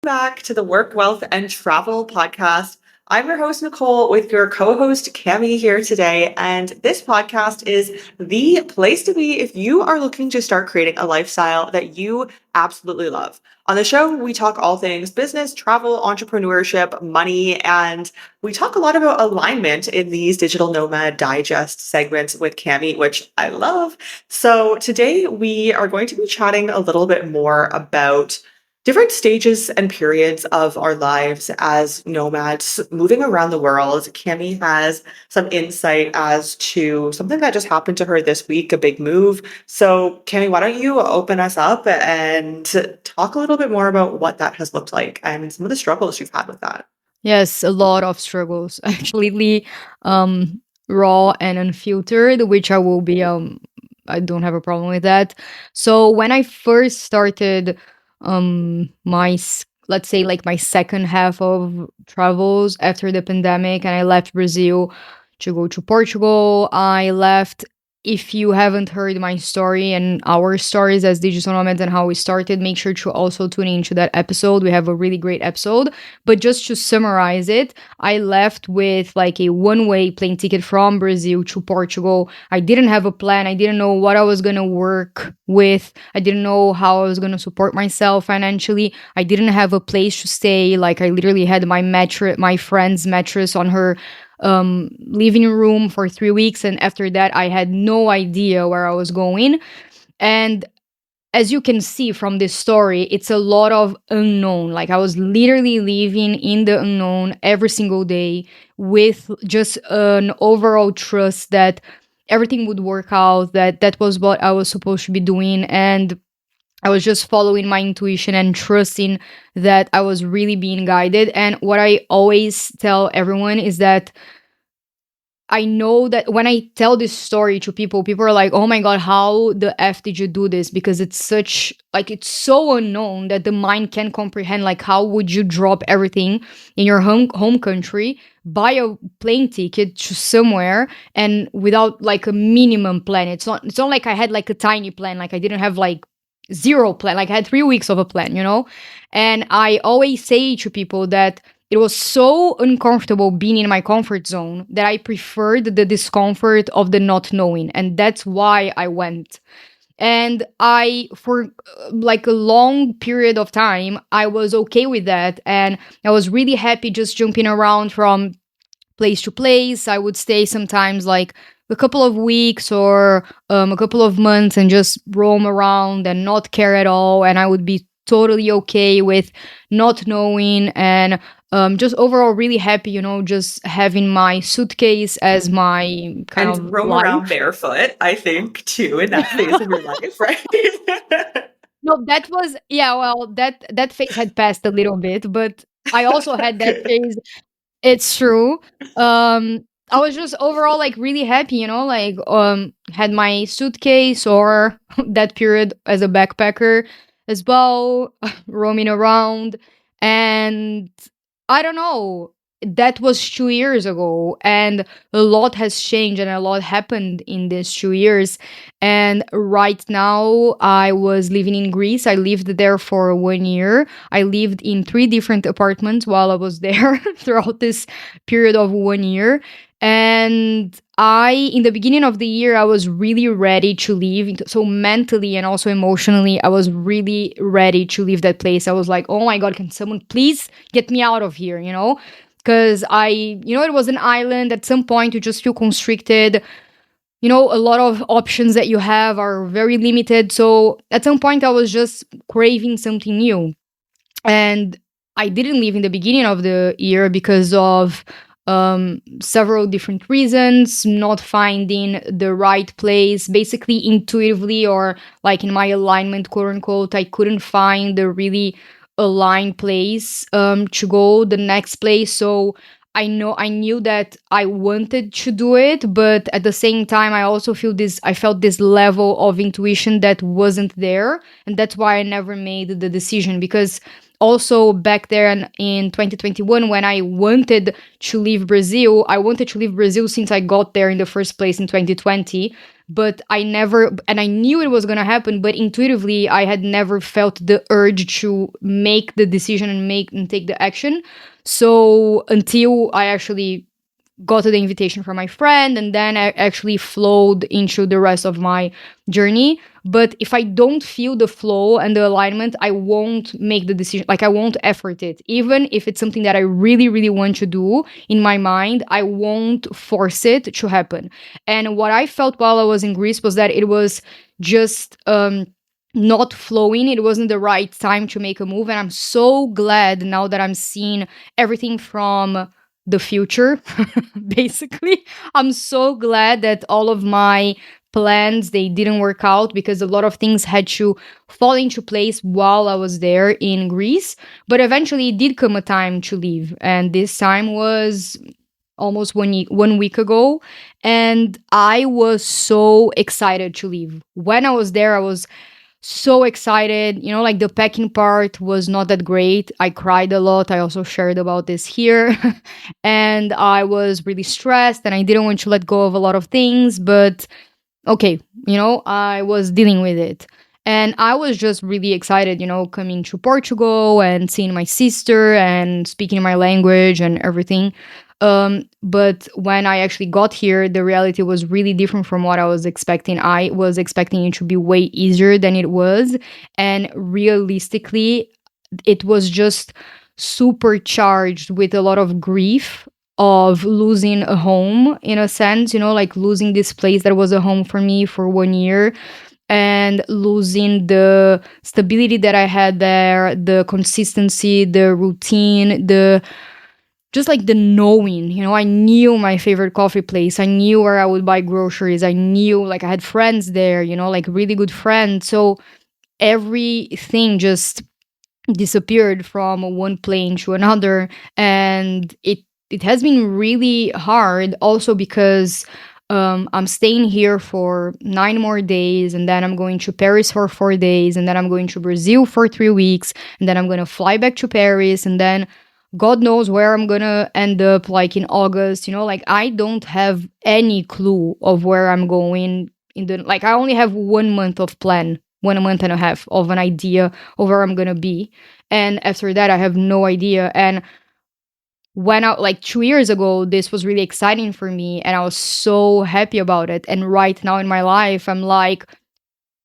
Back to the Work, Wealth, and Travel podcast. I'm your host, Nicole, with your co host, Cami, here today. And this podcast is the place to be if you are looking to start creating a lifestyle that you absolutely love. On the show, we talk all things business, travel, entrepreneurship, money, and we talk a lot about alignment in these digital nomad digest segments with Cami, which I love. So today we are going to be chatting a little bit more about different stages and periods of our lives as nomads moving around the world. Cami has some insight as to something that just happened to her this week, a big move. So, Cami, why don't you open us up and talk a little bit more about what that has looked like and some of the struggles you've had with that? Yes, a lot of struggles. Completely raw and unfiltered, which I don't have a problem with that. So when I first started let's say like my second half of travels after the pandemic, and I left Brazil to go to Portugal. I left, if you haven't heard my story and our stories as digital nomads and how we started, make sure to also tune into that episode. We have a really great episode. But just to summarize it, I left with like a one-way plane ticket from Brazil to Portugal. I didn't have a plan. I didn't know what I was going to work with. I didn't know how I was going to support myself financially. I didn't have a place to stay. Like I literally had my friend's mattress on her living room for 3 weeks. And after that, I had no idea where I was going. And as you can see from this story, it's a lot of unknown. Like I was literally living in the unknown every single day with just an overall trust that everything would work out, that was what I was supposed to be doing. And I was just following my intuition and trusting that I was really being guided. And what I always tell everyone is that I know that when I tell this story to people, people are like, oh my God, how the F did you do this? Because it's so unknown that the mind can't comprehend. Like, how would you drop everything in your home country, buy a plane ticket to somewhere and without like a minimum plan? It's not like I had like a tiny plan. Like I didn't have like zero plan. Like I had 3 weeks of a plan. And I always say to people that it was so uncomfortable being in my comfort zone that I preferred the discomfort of the not knowing. And that's why I went. And for like a long period of time, I was okay with that. And I was really happy just jumping around from place to place. I would stay sometimes like a couple of weeks or a couple of months and just roam around and not care at all. And I would be totally okay with not knowing and just overall really happy, just having my suitcase as my kind And of roam around life. barefoot, I think, too, in that phase of your life, right? No, that was, yeah, well, that phase had passed a little bit, but I also had that phase. It's true. I was just overall like really happy, like had my suitcase or that period as a backpacker as well, roaming around. And I don't know, that was 2 years ago, and a lot has changed and a lot happened in these 2 years. And right now, I was living in Greece. I lived there for 1 year. I lived in 3 different apartments while I was there throughout this period of 1 year. And in the beginning of the year, I was really ready to leave. So mentally and also emotionally, I was really ready to leave that place. I was like, oh my God, can someone please get me out of here, Because it was an island. At some point, you just feel constricted. A lot of options that you have are very limited. So at some point, I was just craving something new. And I didn't leave in the beginning of the year because of several different reasons, not finding the right place, basically intuitively or like in my alignment, quote unquote, I couldn't find the really aligned place to go the next place. So I knew that I wanted to do it, but at the same time, I felt this level of intuition that wasn't there. And that's why I never made the decision, because also back there in 2021, when I wanted to leave Brazil, I wanted to leave Brazil since I got there in the first place in 2020. but I never, and I knew it was going to happen, but intuitively I had never felt the urge to make the decision and make and take the action. So until I actually got the invitation from my friend, and then I actually flowed into the rest of my journey. But if I don't feel the flow and the alignment, I won't make the decision. Like, I won't effort it. Even if it's something that I really, really want to do in my mind, I won't force it to happen. And what I felt while I was in Greece was that it was just not flowing. It wasn't the right time to make a move. And I'm so glad now that I'm seeing everything from the future. Basically, I'm so glad that all of my plans, they didn't work out, because a lot of things had to fall into place while I was there in Greece. But eventually it did come a time to leave, and this time was almost 1 week ago, and I was so excited to leave. When I was there, I was so excited. Like, the packing part was not that great. I cried a lot. I also shared about this here. And I was really stressed, and I didn't want to let go of a lot of things, but okay, I was dealing with it. And I was just really excited, coming to Portugal and seeing my sister and speaking my language and everything. But when I actually got here, the reality was really different from what I was expecting. I was expecting it to be way easier than it was. And realistically, it was just supercharged with a lot of grief of losing a home, in a sense, like losing this place that was a home for me for 1 year, and losing the stability that I had there, the consistency, the routine, the just like the knowing. I knew my favorite coffee place. I knew where I would buy groceries. I knew, like, I had friends there, like really good friends. So everything just disappeared from one plane to another. And it has been really hard, also because I'm staying here for 9 more days, and then I'm going to Paris for 4 days, and then I'm going to Brazil for 3 weeks, and then I'm going to fly back to Paris, and then God knows where I'm gonna end up, like in August. Like, I don't have any clue of where I'm going like, I only have 1 month of plan, 1 month and a half of an idea of where I'm gonna be. And after that, I have no idea. And when I, like, 2 years ago, this was really exciting for me, and I was so happy about it. And right now in my life, I'm like,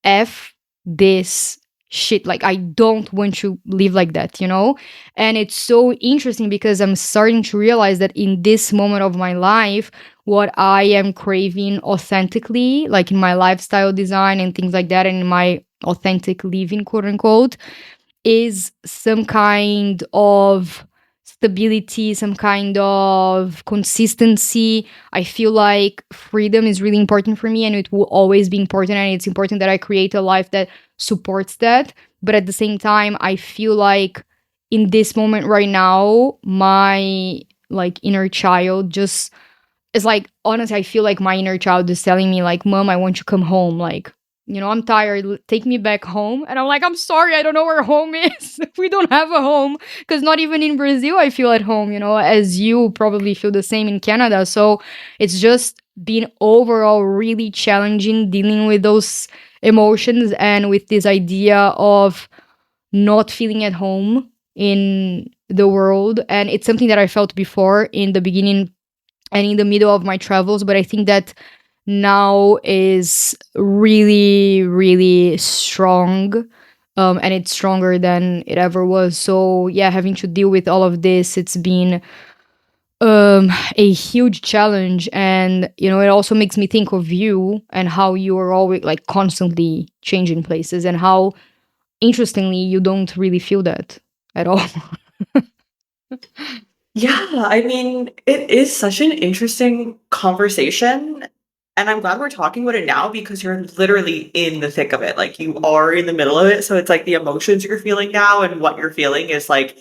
F this shit. Like, I don't want to live like that. And it's so interesting, because I'm starting to realize that in this moment of my life, what I am craving authentically, like in my lifestyle design and things like that, and in my authentic living, quote unquote, is some kind of stability, some kind of consistency. I feel like freedom is really important for me, and it will always be important. And it's important that I create a life that supports that. But at the same time, I feel like in this moment right now, my, like, inner child just is like, honestly, I feel like my inner child is telling me, like, Mom, I want you to come home. Like, I'm tired. Take me back home. And I'm like, I'm sorry, I don't know where home is. We don't have a home, because not even in Brazil I feel at home, as you probably feel the same in Canada. So it's just been overall really challenging dealing with those emotions, and with this idea of not feeling at home in the world. And it's something that I felt before in the beginning and in the middle of my travels, but I think that now is really, really strong. And it's stronger than it ever was. So yeah, having to deal with all of this, it's been a huge challenge. And it also makes me think of you, and how you are always, like, constantly changing places, and how, interestingly, you don't really feel that at all. Yeah, I mean, it is such an interesting conversation. And I'm glad we're talking about it now because you're literally in the thick of it. Like, you are in the middle of it. So it's like the emotions you're feeling now and what you're feeling is like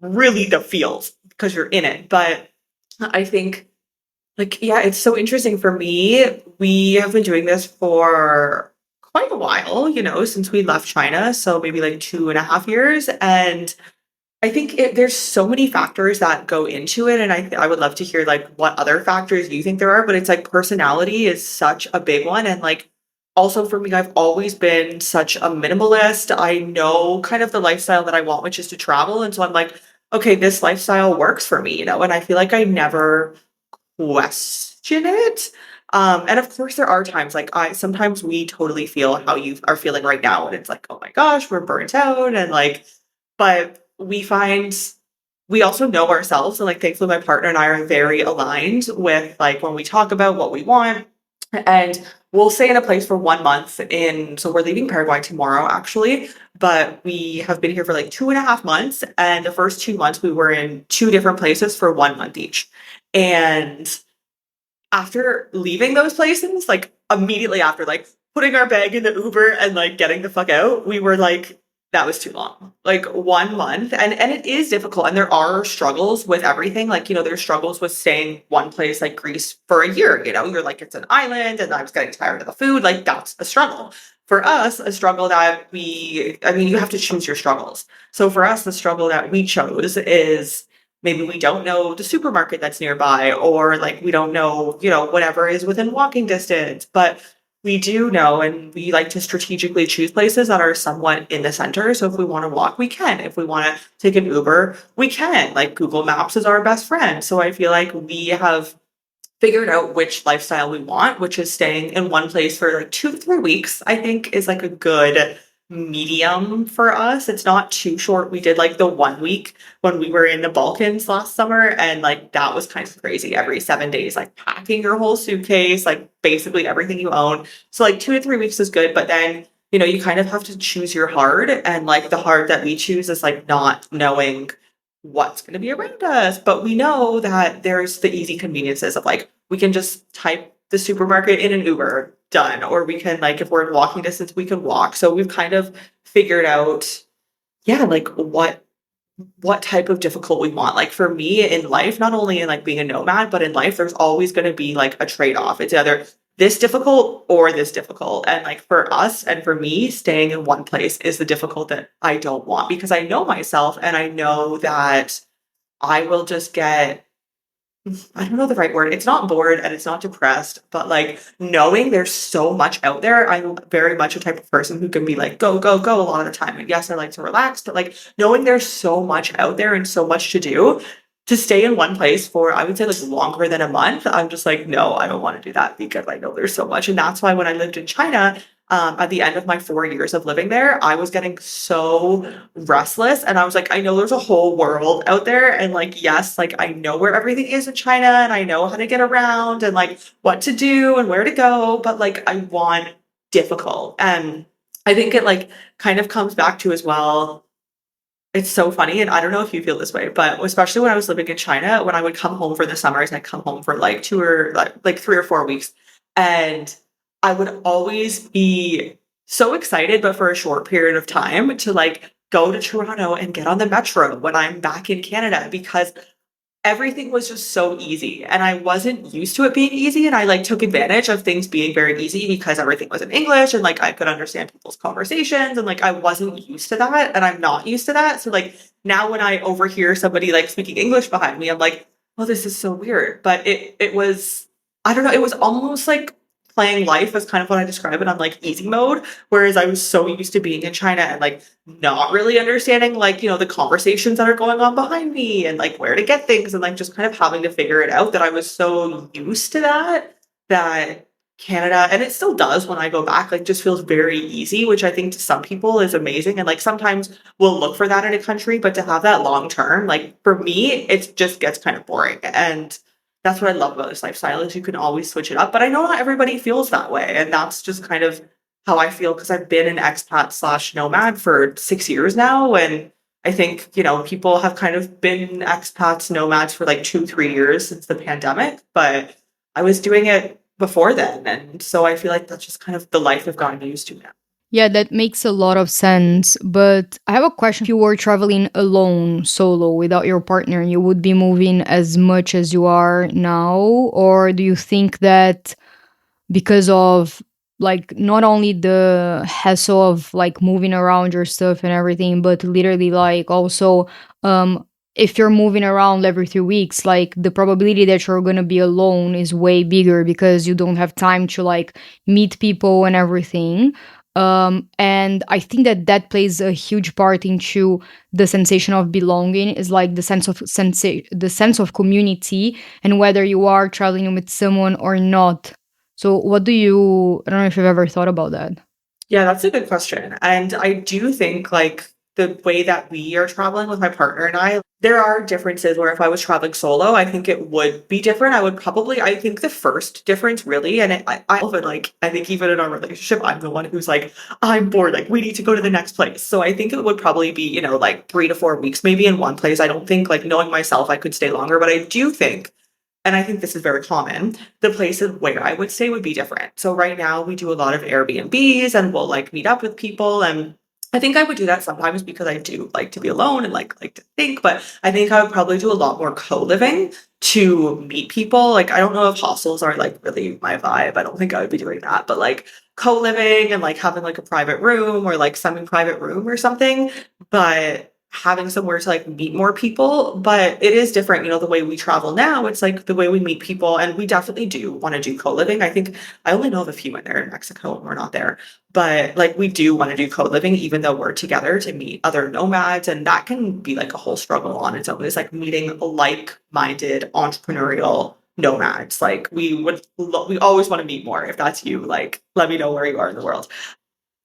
really the feels because you're in it. But I think, like, yeah, it's so interesting for me. We have been doing this for quite a while, since we left China. So maybe like 2.5 years. And I think there's so many factors that go into it, and I would love to hear like what other factors you think there are. But it's like personality is such a big one, and like also for me, I've always been such a minimalist. I know kind of the lifestyle that I want, which is to travel, and so I'm like, okay, this lifestyle works for me, and I feel like I never question it. And of course, there are times like I sometimes we totally feel how you are feeling right now, and it's like, oh my gosh, we're burnt out, and like, but we find we also know ourselves, and like thankfully, my partner and I are very aligned with like when we talk about what we want, and we'll stay in a place for 1 month. In so we're leaving Paraguay tomorrow, actually, but we have been here for like 2.5 months, and the first 2 months we were in two different places for 1 month each, and after leaving those places, like immediately after, like putting our bag in the Uber and like getting the fuck out, we were like, that was too long. Like 1 month. And it is difficult. And there are struggles with everything. Like, there's struggles with staying one place like Greece for a year. You're like, it's an island and I was getting tired of the food. Like, that's a struggle. For us, a struggle that I mean, you have to choose your struggles. So for us, the struggle that we chose is maybe we don't know the supermarket that's nearby, or like we don't know, whatever is within walking distance, but we do know, and we like to strategically choose places that are somewhat in the center. So if we want to walk, we can. If we want to take an Uber, we can. Like Google Maps is our best friend. So I feel like we have figured out which lifestyle we want, which is staying in one place for like 2 to 3 weeks, I think is like a good medium for us. It's not too short. We did like the 1 week when we were in the Balkans last summer, and like that was kind of crazy. Every 7 days, like packing your whole suitcase, like basically everything you own. So like 2 to 3 weeks is good, but then you kind of have to choose your hard, and like the hard that we choose is like not knowing what's going to be around us. But we know that there's the easy conveniences of like, we can just type the supermarket in an Uber, done. Or we can, like, if we're in walking distance, we can walk. So we've kind of figured out, yeah, like what type of difficult we want. Like for me in life, not only in like being a nomad, but in life, there's always going to be like a trade-off. It's either this difficult or this difficult. And like for us and for me, staying in one place is the difficult that I don't want, because I know myself and I know that I will just get, I don't know the right word. It's not bored and it's not depressed, but like knowing there's so much out there. I'm very much a type of person who can be like, go, go, go a lot of the time. And yes, I like to relax, but like knowing there's so much out there and so much to do, to stay in one place for, I would say, like longer than a month, I'm just like, no, I don't want to do that because I know there's so much. And that's why when I lived in China, at the end of my 4 years of living there, I was getting so restless. And I was like, I know there's a whole world out there. And like, yes, like I know where everything is in China and I know how to get around and like what to do and where to go. But like, I want difficult. And I think it like kind of comes back to as well, it's so funny, and I don't know if you feel this way, but especially when I was living in China, when I would come home for the summers, I'd come home for like 3 or 4 weeks, and I would always be so excited, but for a short period of time, to like go to Toronto and get on the metro when I'm back in Canada, because everything was just so easy and I wasn't used to it being easy, and I like took advantage of things being very easy because everything was in English and like I could understand people's conversations, and like I wasn't used to that and I'm not used to that. So like now when I overhear somebody like speaking English behind me, I'm like, well, this is so weird. But it was, I don't know, it was almost like playing life as kind of what I describe it on like easy mode, whereas I was so used to being in China and like not really understanding like the conversations that are going on behind me and like where to get things, and like just kind of having to figure it out, that I was so used to that Canada, and it still does when I go back, like just feels very easy, which I think to some people is amazing. And like sometimes we'll look for that in a country, but to have that long term, like for me, it just gets kind of boring. And that's what I love about this lifestyle, is you can always switch it up. But I know not everybody feels that way. And that's just kind of how I feel, because I've been an expat slash nomad for 6 years now. And I think, people have kind of been expats, nomads for like 2, 3 years since the pandemic. But I was doing it before then. And so I feel like that's just kind of the life I've gotten used to now. Yeah, that makes a lot of sense. But I have a question. If you were traveling alone, solo, without your partner, you would be moving as much as you are now? Or do you think that because of like not only the hassle of like moving around your stuff and everything, but literally like also um if you're moving around every 3 weeks, like the probability that you're gonna be alone is way bigger because you don't have time to like meet people and everything. And I think that that plays a huge part into the sensation of belonging, is like the sense of community, and whether you are traveling with someone or not. So what do you, I don't know if you've ever thought about that. Yeah, that's a good question. And I do think like the way that we are traveling with my partner and I, there are differences where if I was traveling solo, I think it would be different. I think the first difference really, and I often like, I think even in our relationship, I'm the one who's like, I'm bored, like we need to go to the next place. So I think it would probably be, like 3 to 4 weeks maybe in one place. I don't think like knowing myself, I could stay longer, but I do think, and I think this is very common, the places where I would stay would be different. So right now we do a lot of Airbnbs and we'll like meet up with people, and I think I would do that sometimes because I do like to be alone and like to think, but I think I would probably do a lot more co-living to meet people. Like I don't know if hostels are like really my vibe. I don't think I would be doing that, but like co-living and like having like a private room or like semi-private room or something, but having somewhere to like meet more people. But it is different, the way we travel now, it's like the way we meet people, and we definitely do want to do co-living. I think I only know of a few in there in Mexico and we're not there, but like we do want to do co-living even though we're together to meet other nomads, and that can be like a whole struggle on its own. It's like meeting like-minded entrepreneurial nomads. Like we always want to meet more. If that's you, like let me know where you are in the world.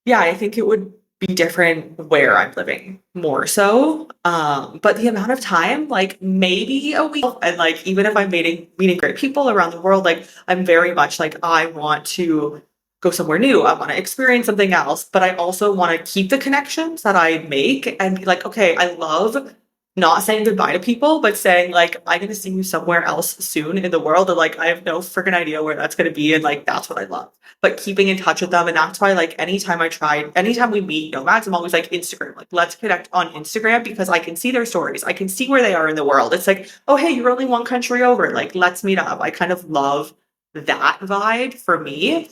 Yeah, I think it would be different where I'm living more so. But the amount of time, like maybe a week, and like even if I'm meeting great people around the world, like I'm very much like I want to go somewhere new. I want to experience something else, but I also want to keep the connections that I make and be like, okay, I love not saying goodbye to people, but saying like I'm gonna see you somewhere else soon in the world, and like I have no freaking idea where that's gonna be, and like that's what I love. But keeping in touch with them, and that's why like anytime we meet nomads, I'm always like Instagram, like let's connect on Instagram because I can see their stories, I can see where they are in the world. It's like, oh hey, you're only one country over, like let's meet up. I kind of love that vibe for me.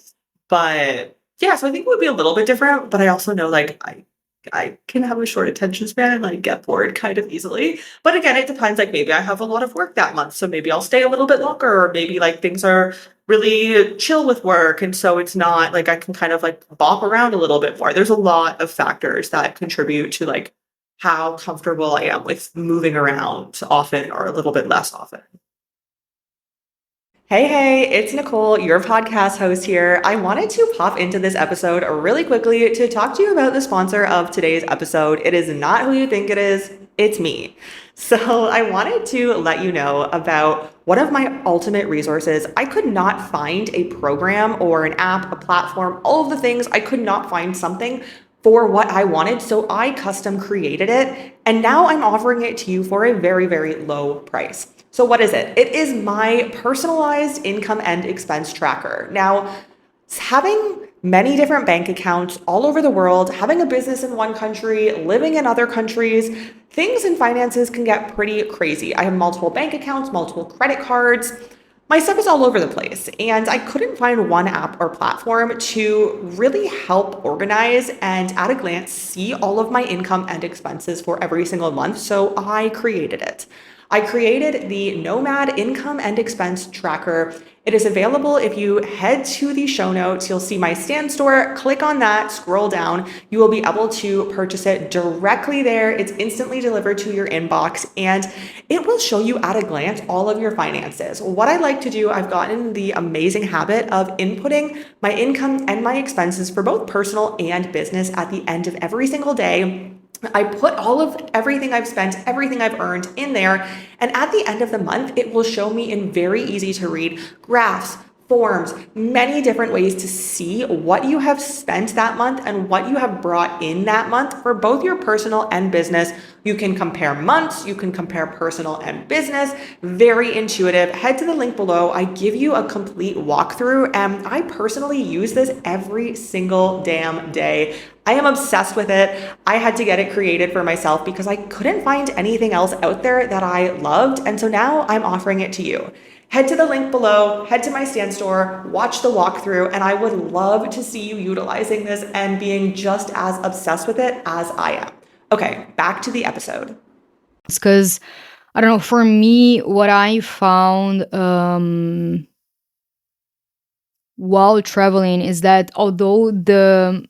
But yeah, so I think it would be a little bit different, but I also know like I can have a short attention span and like get bored kind of easily. But again, it depends. Like maybe I have a lot of work that month, so maybe I'll stay a little bit longer, or maybe like things are really chill with work, and so it's not like I can kind of like bop around a little bit more. There's a lot of factors that contribute to like how comfortable I am with moving around often or a little bit less often. Hey, it's Nicole, your podcast host here. I wanted to pop into this episode really quickly to talk to you about the sponsor of today's episode. It is not who you think it is, it's me. So, I wanted to let you know about one of my ultimate resources. I could not find a program or an app, a platform, all of the things. I could not find something for what I wanted. So, I custom created it, and now I'm offering it to you for a very, very low price. So what is it? It is my personalized income and expense tracker. Now, having many different bank accounts all over the world, having a business in one country, living in other countries, things in finances can get pretty crazy. I have multiple bank accounts, multiple credit cards. My stuff is all over the place, and I couldn't find one app or platform to really help organize and at a glance see all of my income and expenses for every single month. So I created it. I created the Nomad Income and Expense Tracker. It is available if you head to the show notes. You'll see my Stan store. Click on that, scroll down. You will be able to purchase it directly there. It's instantly delivered to your inbox, and it will show you at a glance all of your finances. What I like to do, I've gotten the amazing habit of inputting my income and my expenses for both personal and business at the end of every single day. I put all of everything I've spent, everything I've earned in there. And at the end of the month, it will show me in very easy to read graphs, forms, many different ways to see what you have spent that month and what you have brought in that month for both your personal and business. You can compare months, you can compare personal and business. Very intuitive. Head to the link below. I give you a complete walkthrough, and I personally use this every single damn day. I am obsessed with it. I had to get it created for myself because I couldn't find anything else out there that I loved. And so now I'm offering it to you. head to the link below, head to my Stan store, watch the walkthrough, and I would love to see you utilizing this and being just as obsessed with it as I am. Okay, back to the episode. Because I don't know, for me, what I found while traveling is that although the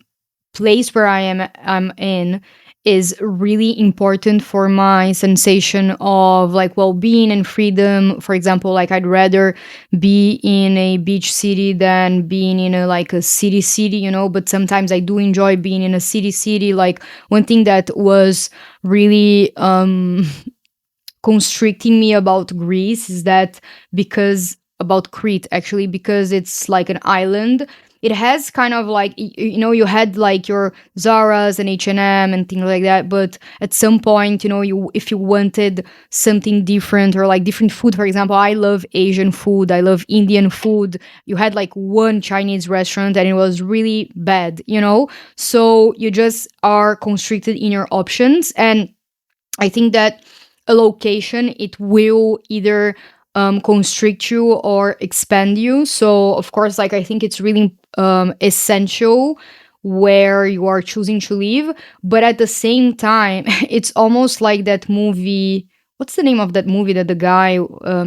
place where I'm in is really important for my sensation of like well-being and freedom. For example, like I'd rather be in a beach city than being in a like a city, you know, but sometimes I do enjoy being in a city. Like one thing that was really constricting me about Greece is that because about Crete actually, because it's like an island, it has kind of like you know, you had like your Zara's and H&M and things like that, but at some point, you know, you if you wanted something different or like different food, for example, I love Asian food, I love Indian food, you had like one Chinese restaurant and it was really bad, you know, so you just are constricted in your options. And I think that a location, it will either constrict you or expand you. So of course, like I think it's really essential where you are choosing to live, but at the same time, it's almost like that movie. What's the name of that movie that the guy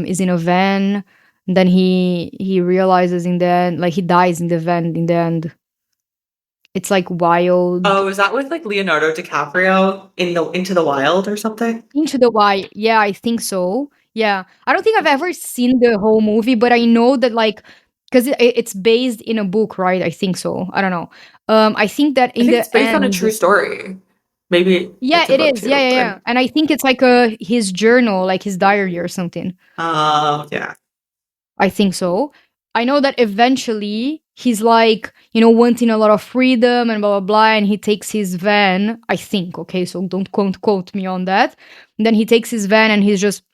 is in a van, and then he realizes in the end, like he dies in the van in the end. It's like Wild. Oh, is that with like Leonardo DiCaprio in the Into the Wild or something? Into the Wild. Yeah, I think so. Yeah. I don't think I've ever seen the whole movie, but I know that like because it's based in a book, right? I think so. I don't know. I think that I in think it's the based on a end, true story. Maybe yeah, it's a it book is. Yeah, too, yeah, but yeah. And I think it's like a his journal, like his diary or something. yeah. I think so. I know that eventually he's like, you know, wanting a lot of freedom and blah blah blah, and he takes his van. I think, okay, so don't quote me on that. And then he takes his van and he's just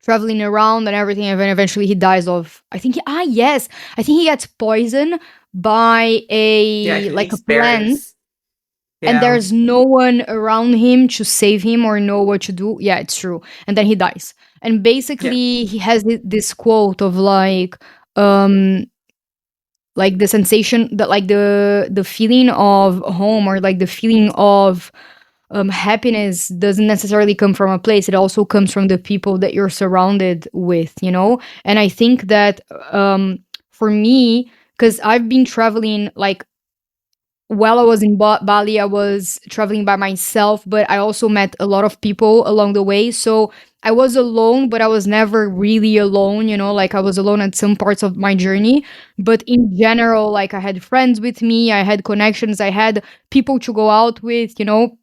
traveling around and everything, and then eventually he dies of. I think yes, I think he gets poisoned by Yeah, a he like a eats plant, berries. and Yeah. there's no one around him to save him or know what to do. Yeah, it's true. And then he dies. And Yeah. basically he has this quote of um like the sensation that like the feeling of home or like the feeling of happiness doesn't necessarily come from a place. It also comes from the people that you're surrounded with, you know. And I think that for me, because I've been traveling like while I was in Bali, I was traveling by myself, but I also met a lot of people along the way. So I was alone, but I was never really alone, you know, like I was alone at some parts of my journey. But in general, like I had friends with me, I had connections, I had people to go out with, you know.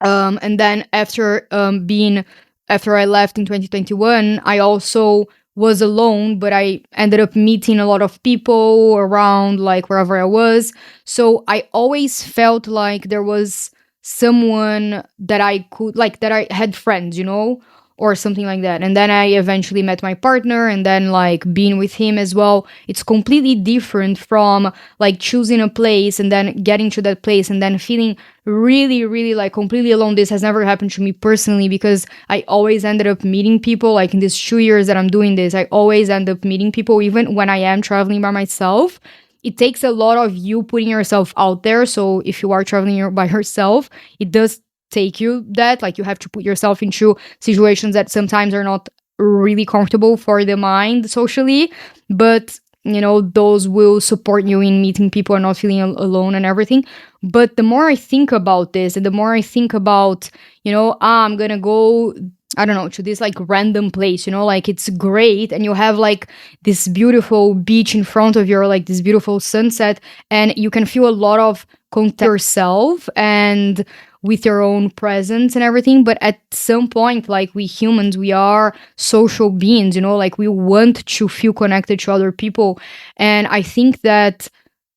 And then after I left in 2021, I also was alone, but I ended up meeting a lot of people around like wherever I was. So I always felt like there was someone that I could like that I had friends, you know, or something like that. And then I eventually met my partner and then like being with him as well. It's completely different from like choosing a place and then getting to that place and then feeling really like completely alone. This has never happened to me personally because I always ended up meeting people. Like in these 2 years that I'm doing this, I always end up meeting people even when I am traveling by myself. It takes a lot of you putting yourself out there. So if you are traveling by yourself, it does take you that, like you have to put yourself into situations that sometimes are not really comfortable for the mind socially, but you know those will support you in meeting people and not feeling alone and everything. But the more I think about this and the more I think about, you know, I'm gonna go, I don't know, to this like random place, you know, like it's great and you have like this beautiful beach in front of you or like this beautiful sunset, and you can feel a lot of contact yourself and with your own presence and everything. But at some point, like we humans, we are social beings, you know, like we want to feel connected to other people. And I think that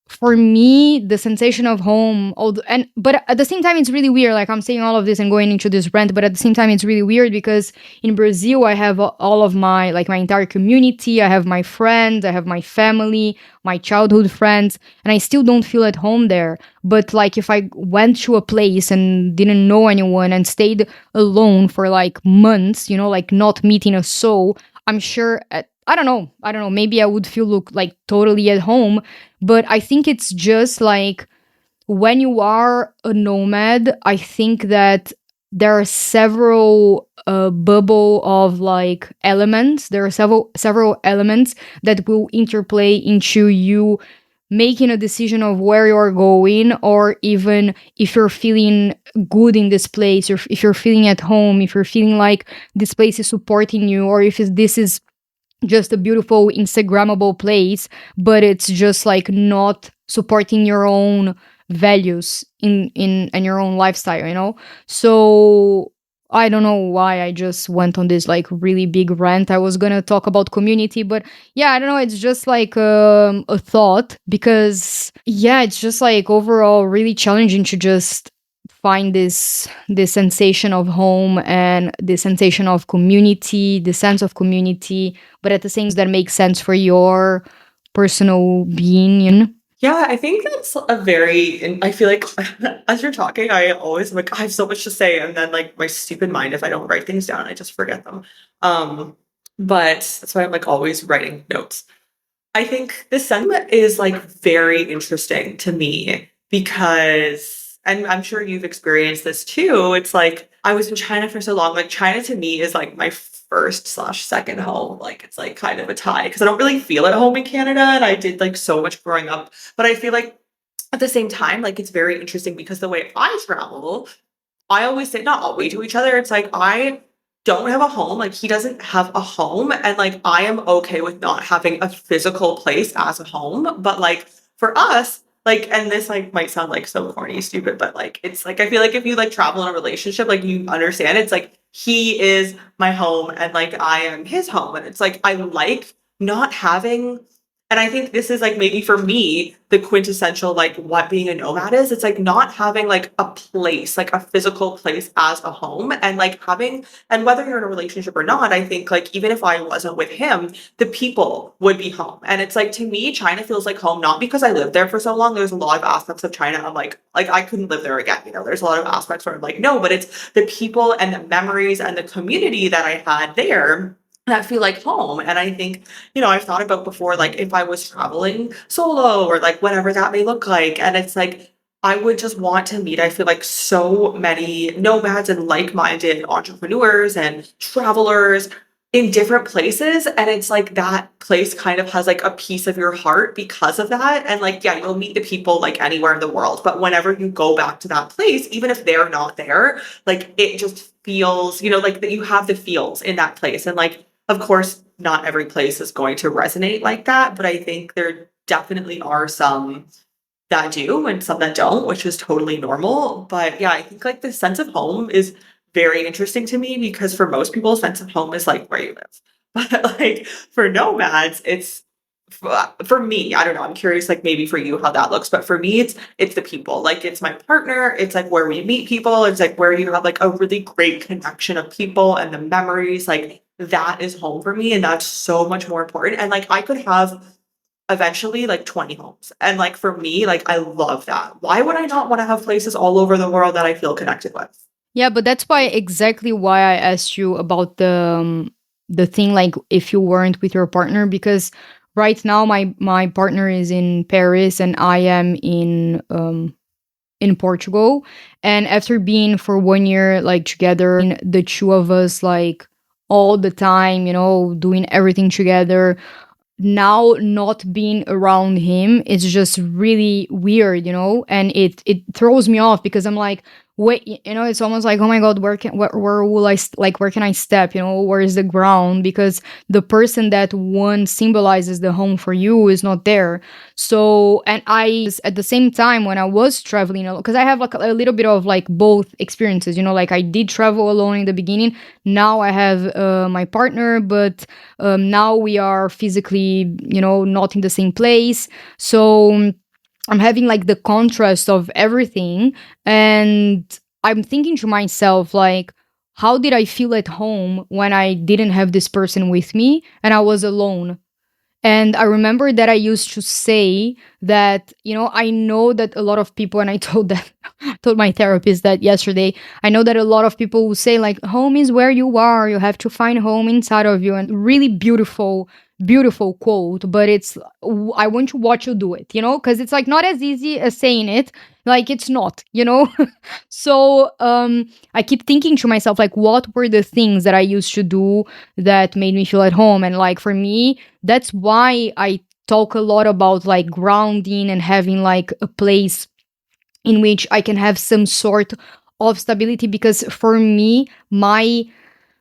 for me the sensation of home, although, and but at the same time it's really weird, like I'm saying all of this and going into this rant, but at the same time it's really weird because in Brazil I have all of my like my entire community, I have my friends, I have my family, my childhood friends, and I still don't feel at home there. But like if I went to a place and didn't know anyone and stayed alone for like months, you know, like not meeting a soul, I'm sure I don't know, maybe I would feel look like totally at home, but I think it's just like when you are a nomad, I think that there are several bubble of like elements. There are several elements that will interplay into you making a decision of where you're going, or even if you're feeling good in this place, or if you're feeling at home, if you're feeling like this place is supporting you, or if this is just a beautiful Instagrammable place, but it's just like not supporting your own values in and your own lifestyle, you know? So I don't know why I just went on this like really big rant. I was gonna talk about community, but yeah, I don't know. It's just like a thought, because yeah, it's just like overall really challenging to just find this sensation of home and the sensation of community, the sense of community, but at the same that makes sense for your personal being. Yeah, I think that's a very, and I feel like as you're talking, I always am like, I have so much to say. And then like my stupid mind, if I don't write things down, I just forget them. Um, but that's why I'm like always writing notes. I think this sentiment is like very interesting to me because, and I'm sure you've experienced this too. It's like I was in China for so long. Like China to me is like my first slash second home. Like it's like kind of a tie because I don't really feel at home in Canada, and I did like so much growing up. But I feel like at the same time, like it's very interesting because the way I travel, I always say, not always to each other. It's like I don't have a home. Like he doesn't have a home. And like I am okay with not having a physical place as a home. But like for us, like, and this like might sound like so corny, stupid, but like it's like I feel like if you like travel in a relationship, like you understand it's like he is my home and like I am his home. And it's like I like not having, and I think this is like maybe for me, the quintessential like what being a nomad is. It's like not having like a place, like a physical place as a home, and like having, and whether you're in a relationship or not, I think like even if I wasn't with him, the people would be home. And it's like to me, China feels like home, not because I lived there for so long. There's a lot of aspects of China I'm like I couldn't live there again. You know, there's a lot of aspects where I'm like, no, but it's the people and the memories and the community that I had there that feel like home. And I think, you know, I've thought about before, like if I was traveling solo or like whatever that may look like. And it's like, I would just want to meet, I feel like so many nomads and like-minded entrepreneurs and travelers in different places. And it's like that place kind of has like a piece of your heart because of that. And like, yeah, you'll meet the people like anywhere in the world. But whenever you go back to that place, even if they're not there, like it just feels, you know, like that you have the feels in that place. And like, of course, not every place is going to resonate like that, but I think there definitely are some that do and some that don't, which is totally normal. But yeah, I think like the sense of home is very interesting to me because for most people, sense of home is like where you live. But like for nomads, it's for me, I don't know. I'm curious, like maybe for you how that looks, but for me, it's the people. Like it's my partner. It's like where we meet people. It's like where you have like a really great connection of people and the memories. Like that is home for me, and that's so much more important. And like I could have eventually like 20 homes, and like for me, like I love that. Why would I not want to have places all over the world that I feel connected with? Yeah, but that's why exactly why I asked you about the thing like if you weren't with your partner, because right now my partner is in Paris and I am in Portugal, and after being for 1 year like together, the two of us like all the time, you know, doing everything together, now not being around him, it's just really weird, you know, and it throws me off because I'm like, wait, you know, it's almost like, oh my god, where will like where can I step, you know, where is the ground, because the person that one symbolizes the home for you is not there. So, and I at the same time when I was traveling, because I have like a little bit of like both experiences, you know, like I did travel alone in the beginning, now I have my partner, but now we are physically, you know, not in the same place. So I'm having like the contrast of everything. And I'm thinking to myself, like, how did I feel at home when I didn't have this person with me and I was alone? And I remember that I used to say that, you know, I know that a lot of people, and I told that, told my therapist that yesterday, I know that a lot of people will say, like, home is where you are, you have to find home inside of you, and really beautiful, beautiful quote, but it's I want to watch you do it, because it's like not as easy as saying it. Like it's not. So I keep thinking to myself, like, what were the things that I used to do that made me feel at home? And like for me, that's why I talk a lot about like grounding and having like a place in which I can have some sort of stability, because for me, my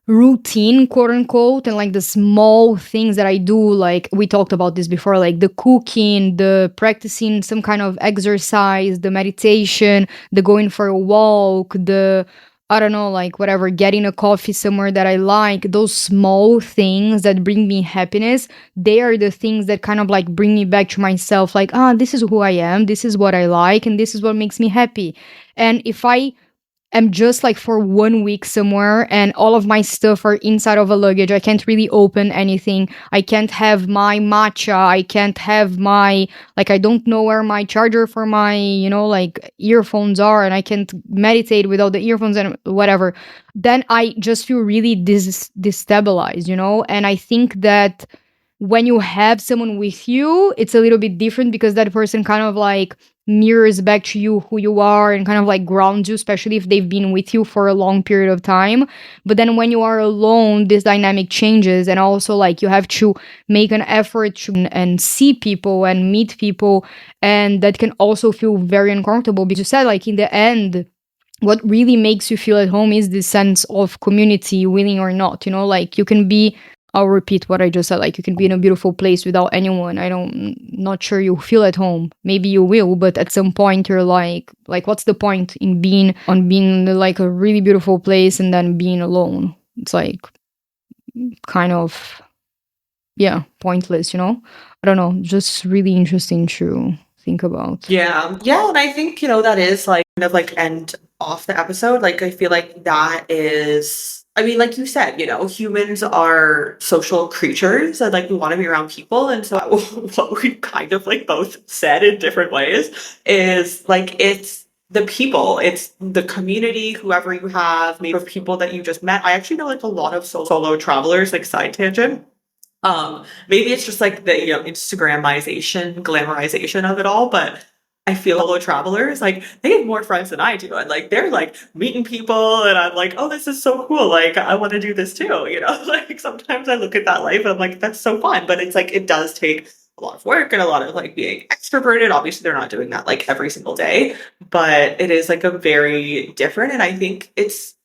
routine, quote unquote, and like the small things that I do, like we talked about this before, like the cooking, the practicing some kind of exercise, the meditation, the going for a walk, the I don't know, like whatever, getting a coffee somewhere that I like, those small things that bring me happiness, they are the things that kind of like bring me back to myself, like, this is who I am, this is what I like, and this is what makes me happy. And if I am just like for 1 week somewhere and all of my stuff are inside of a luggage, I can't really open anything. I can't have my matcha. I can't have my, like, I don't know where my charger for my, like earphones are, and I can't meditate without the earphones and whatever. Then I just feel really destabilized. And I think that when you have someone with you, it's a little bit different, because that person kind of like mirrors back to you who you are and kind of like grounds you, especially if they've been with you for a long period of time. But then when you are alone, this dynamic changes, and also like you have to make an effort to and see people and meet people, and that can also feel very uncomfortable, because you said like in the end, what really makes you feel at home is this sense of community, willing or not. Like you can be, I'll repeat what I just said, like you can be in a beautiful place without anyone. Not sure you feel at home. Maybe you will, but at some point you're like what's the point in being like a really beautiful place and then being alone? It's like kind of, yeah, pointless. I don't know, just really interesting to think about. Yeah. Yeah. And I think, that is like kind of like end off the episode. Like, I feel like that is, I mean, like you said, humans are social creatures and like we want to be around people. And so what we kind of like both said in different ways is like, it's the people, it's the community, whoever you have, maybe of people that you just met. I actually know like a lot of solo travelers, like side tangent. Maybe it's just like the Instagramization, glamorization of it all, but I feel solo travelers like they have more friends than I do, and like they're like meeting people, and I'm like, oh, this is so cool. Like I want to do this too. Like sometimes I look at that life and I'm like, that's so fun, but it's like it does take a lot of work and a lot of like being extroverted. Obviously, they're not doing that like every single day, but it is like a very different, and I think it's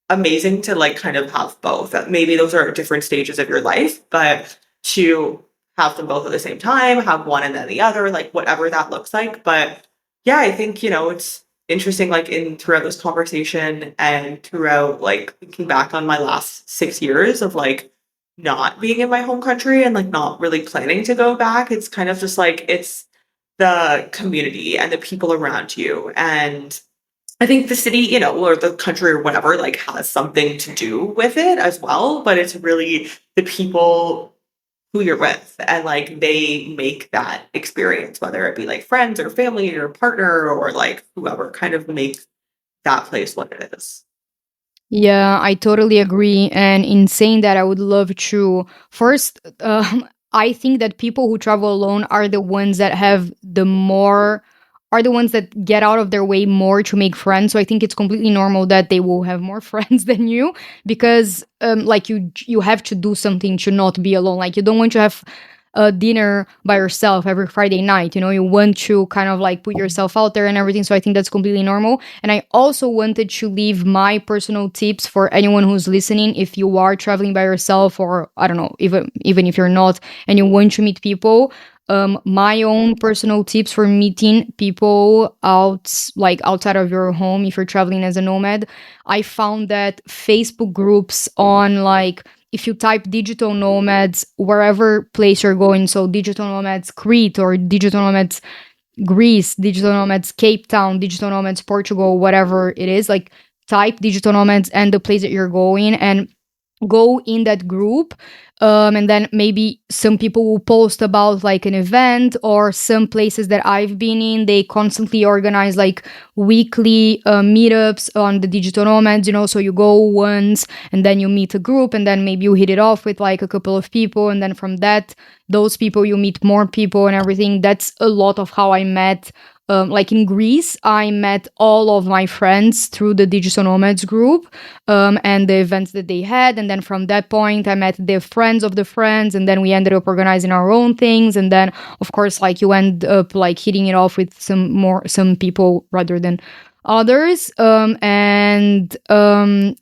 amazing to like kind of have both. Maybe those are different stages of your life, but to have them both at the same time, have one and then the other, like whatever that looks like. But yeah, I think, it's interesting, like in throughout this conversation and throughout like thinking back on my last 6 years of like not being in my home country and like not really planning to go back. It's kind of just like it's the community and the people around you. And I think the city, or the country or whatever, like has something to do with it as well. But it's really the people who you're with and like they make that experience, whether it be like friends or family or partner or like whoever kind of makes that place what it is. Yeah, I totally agree. And in saying that, I would love to first, I think that people who travel alone are the ones that are the ones that get out of their way more to make friends. So I think it's completely normal that they will have more friends than you, because like you have to do something to not be alone. Like you don't want to have a dinner by yourself every Friday night. You want to kind of like put yourself out there and everything. So I think that's completely normal. And I also wanted to leave my personal tips for anyone who's listening. If you are traveling by yourself, or I don't know, even if you're not and you want to meet people, my own personal tips for meeting people outside of your home if you're traveling as a nomad. I found that Facebook groups on, like, if you type digital nomads wherever place you're going, so digital nomads Crete or digital nomads Greece, digital nomads Cape Town, digital nomads Portugal, whatever it is, like type digital nomads and the place that you're going, and go in that group, and then maybe some people will post about like an event, or some places that I've been in, they constantly organize like weekly meetups on the digital nomads, so you go once and then you meet a group, and then maybe you hit it off with like a couple of people, and then from that, those people, you meet more people and everything. That's a lot of how I met, like in Greece, I met all of my friends through the digital nomads group, and the events that they had. And then from that point, I met the friends of the friends, and then we ended up organizing our own things. And then, of course, like you end up like hitting it off with some people rather than others. And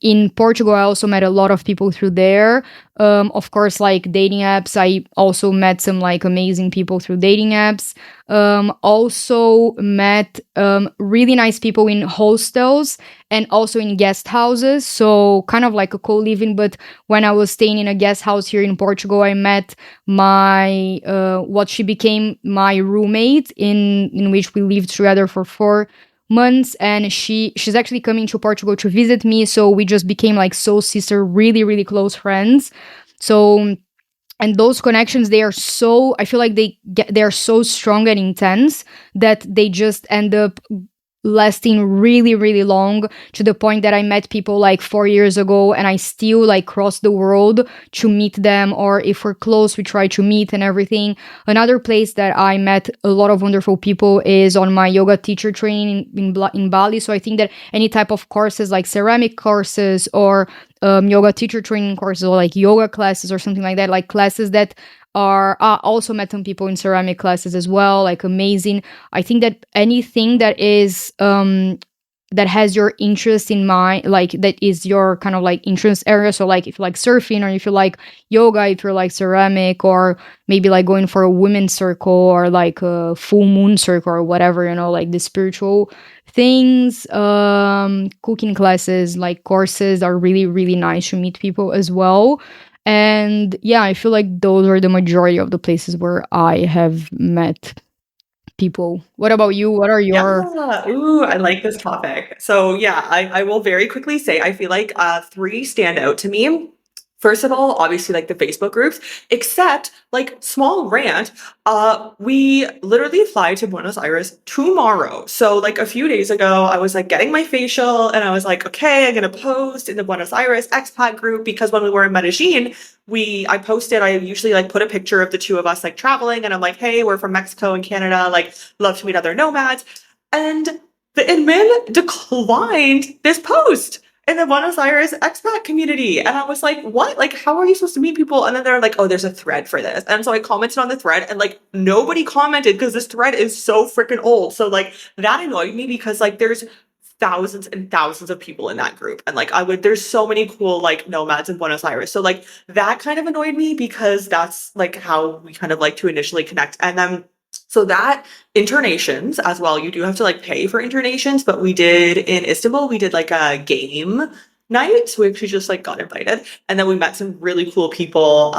in Portugal, I also met a lot of people through there. Of course, like dating apps, I also met some like amazing people through dating apps. Also met really nice people in hostels and also in guest houses. So kind of like a co-living, but when I was staying in a guest house here in Portugal, I met my what she became my roommate, in which we lived together for 4 months. And she's actually coming to Portugal to visit me, so we just became like soul sister, really really close friends. So, and those connections, they are so, I feel like they are so strong and intense that they just end up lasting really really long, to the point that I met people like 4 years ago and I still like cross the world to meet them, or if we're close we try to meet and everything. Another place that I met a lot of wonderful people is on my yoga teacher training in Bali. So I think that any type of courses like ceramic courses, or yoga teacher training courses, or like yoga classes or something like that, like classes that are also met some people in ceramic classes as well, like amazing. I think that anything that is that has your interest in mind, like that is your kind of like interest area. So like if you like surfing, or if you like yoga, if you're like ceramic, or maybe like going for a women's circle, or like a full moon circle, or whatever, like the spiritual things, cooking classes, like courses are really really nice to meet people as well. And yeah, I feel like those are the majority of the places where I have met people. What about you? What are Yeah. your Ooh, I like this topic. So yeah, I will very quickly say I feel like three stand out to me. First of all, obviously like the Facebook groups, except like small rant, we literally fly to Buenos Aires tomorrow. So like a few days ago, I was like getting my facial and I was like, okay, I'm gonna post in the Buenos Aires expat group, because when we were in Medellin, I posted, I usually like put a picture of the two of us like traveling, and I'm like, hey, we're from Mexico and Canada, like love to meet other nomads. And the admin declined this post in the Buenos Aires expat community. And I was like, what? Like, how are you supposed to meet people? And then they're like, oh, there's a thread for this. And so I commented on the thread, and like nobody commented because this thread is so freaking old. So like that annoyed me, because like there's thousands and thousands of people in that group. And like there's so many cool like nomads in Buenos Aires. So like that kind of annoyed me, because that's like how we kind of like to initially connect. And then so that internations as well, you do have to like pay for internations, but we did in Istanbul, we did like a game night. So we actually just like got invited, and then we met some really cool people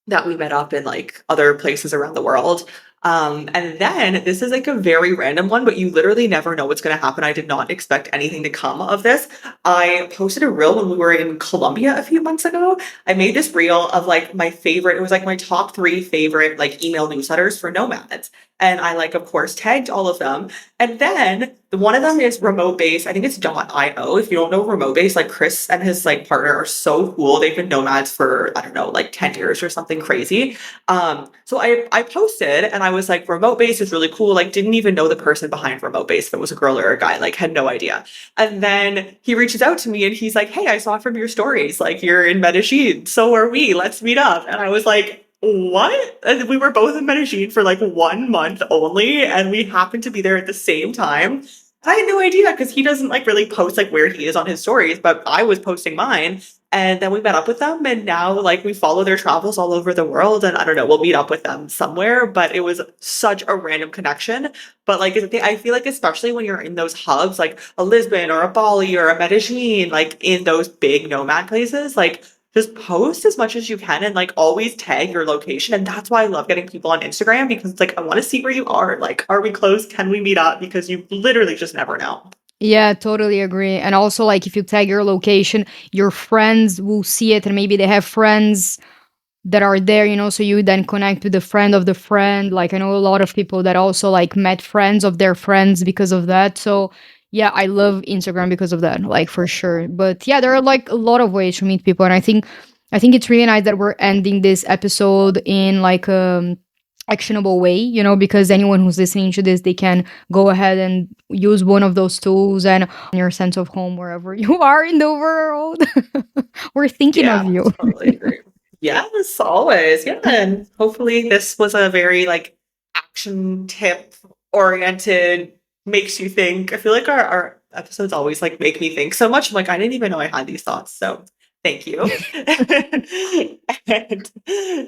that we met up in like other places around the world. And then this is like a very random one, but you literally never know what's going to happen. I did not expect anything to come of this. I posted a reel when we were in Colombia a few months ago. I made this reel of like my favorite, it was like my top 3 favorite like email newsletters for nomads. And I like, of course, tagged all of them. And then one of them is remote base. I think it's .io. If you don't know remote base, like Chris and his like partner are so cool. They've been nomads for, I don't know, like 10 years or something crazy. So I posted and I was like, remote base is really cool. Like didn't even know the person behind remote base, if it was a girl or a guy, like had no idea. And then he reaches out to me and he's like, hey, I saw from your stories, like you're in Medellin. So are we, let's meet up. And I was like, what? And we were both in Medellin for like 1 month only, and we happened to be there at the same time. I had no idea, because he doesn't like really post like where he is on his stories, but I was posting mine. And then we met up with them, and now like we follow their travels all over the world. And I don't know, we'll meet up with them somewhere, but it was such a random connection. But like I feel like especially when you're in those hubs, like a Lisbon or a Bali or a Medellin, like in those big nomad places, like just post as much as you can and like always tag your location. And that's why I love getting people on Instagram, because it's like I want to see where you are. Like, are we close? Can we meet up? Because you literally just never know. Yeah, totally agree. And also, like, if you tag your location, your friends will see it, and maybe they have friends that are there, so you then connect with the friend of the friend. Like, I know a lot of people that also like met friends of their friends because of that. So yeah, I love Instagram because of that, like, for sure. But yeah, there are like a lot of ways to meet people, and I think it's really nice that we're ending this episode in like actionable way, because anyone who's listening to this, they can go ahead and use one of those tools and your sense of home wherever you are in the world. We're thinking Yeah, of you. totally agree. Yes, always. Yeah. And hopefully this was a very like action tip oriented, makes you think. I feel like our episodes always like make me think so much. I'm like, I didn't even know I had these thoughts. So thank you. And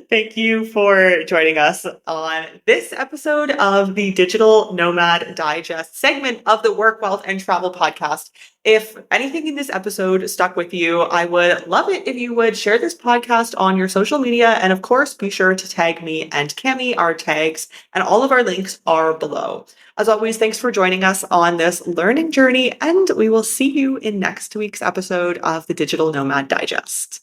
thank you for joining us on this episode of the Digital Nomad Digest segment of the Work, Wealth, and Travel podcast. If anything in this episode stuck with you, I would love it if you would share this podcast on your social media. And of course, be sure to tag me and Cami. Our tags and all of our links are below. As always, thanks for joining us on this learning journey, and we will see you in next week's episode of the Digital Nomad Digest.